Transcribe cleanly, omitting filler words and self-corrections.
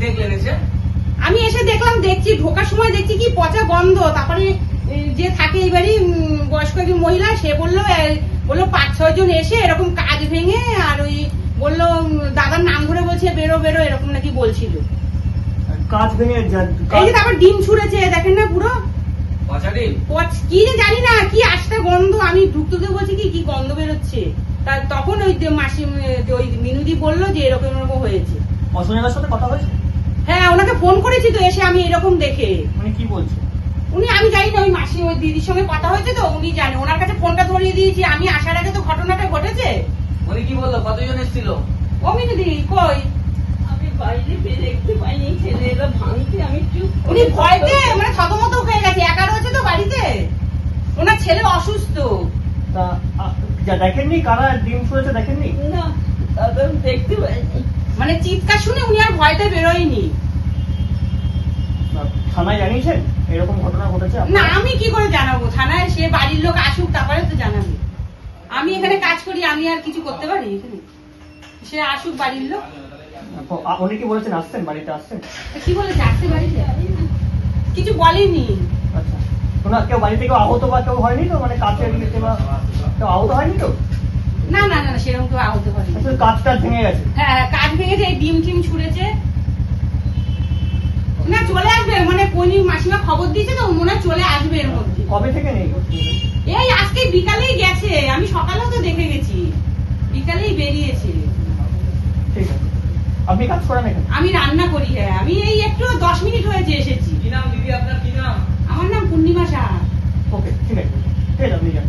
দেখলেন এসে? আমি এসে দেখলাম, দেখছি ঢোকার সময় দেখছি কি পচা গন্ধ। তারপরে যে থাকে এইবারই বয়স্ক একজন মহিলা, সে বললো 5-6 জন এসে এরকম কাজ ভেঙে আর ওই বললো দাদার নাম ধরে বলছে বেরো বেরো, এরকম নাকি বলছিল। কাজ ভেঙে এই যে তারপর ডিম ছুঁড়েছে, দেখেন না পুরো পচা ডিম? কি যে জানি না কি আসতে গন্ধ। আমি ঢুকতে বলছি কি গন্ধ বেরোচ্ছে। তখন ওই মাসি ওই মিনুদি বললো যে এরকম এরকম হয়েছে। অসুবিধার সাথে কথা হয়েছে? হ্যাঁ, ওনাকে ফোন করেছি তো এসে, আমি এরকম দেখে। উনি কি বলছে? উনি আমি জানি না, ওই মাসি ওই দিদির সঙ্গে কথা হয়েছে তো উনি জানে। ওনার কাছে ফোনটা ধরিয়ে দিয়েছি আমি আসার আগে, তো ঘটনাটা ঘটেছে। উনি কি বললো? কতজন এসেছিল? ও মিনুদি কই? আমি বাইরে বের দেখতে পাইনি, ছেলেরা ভাঙতে আমি চুপ। উনি ভয়তে মানে থতমত হয়ে গেছে, একা রয়েছে তো বাড়িতে, ওনার ছেলে অসুস্থ। তা দেখেননি কারা ডিম ছুঁড়েছে? দেখেননি? না দাদা দেখতে পাইনি। মানে চিৎকার শুনে উনি আর ভয়তে বেরোয়নি। থানায় জানিয়েছেন এরকম ঘটনা ঘটেছে? না, আমি কি করে জানাবো থানায়? সে বাড়ির লোক আসুক তারপরে তো জানাবো। আমি এখানে কাজ করি, আমি আর কিছু করতে পারি এখানে? সে আসুক বাড়ির লোক। উনি কি বলেছেন আসছেন, বাড়িতে আসছেন? কি বলে যাচ্ছে বাড়িতে? কিছু বলেনি। আচ্ছা, ওনার কেউ বাড়িতে কেউ আহত বা কেউ হয়নি তো? মানে কাছের ইয়েতে বা কেউ আহত হয়নি তো? না না না, সেরকম কেউ আহত হয়নি। আসলে কাজটা ভেঙে গেছে। হ্যাঁ, কাজ ভেঙেছে, এই ডিম টিম ছুঁড়েছে। না চলে আসবে, মানে কোনি মাসিমা খবর দিয়েছে তো, মনে হয় চলে আসবে এর মধ্যে। কবে থেকে নেই? এই আজকে বিকালেই গেছে, আমি সকালেও তো দেখে গেছি, বিকালেই বেরিয়েছে। ঠিক আছে, আপনি কাজ করেন এখানে? আমি রান্না করি। হ্যাঁ, আমি এই একটু 10 মিনিট হয়েছে এসেছি। কি নাম দিদি আপনার? কি নাম? আমার নাম পূর্ণিমা সাহা। ওকে, ঠিক আছে, ঠিক আছে, আপনি যান।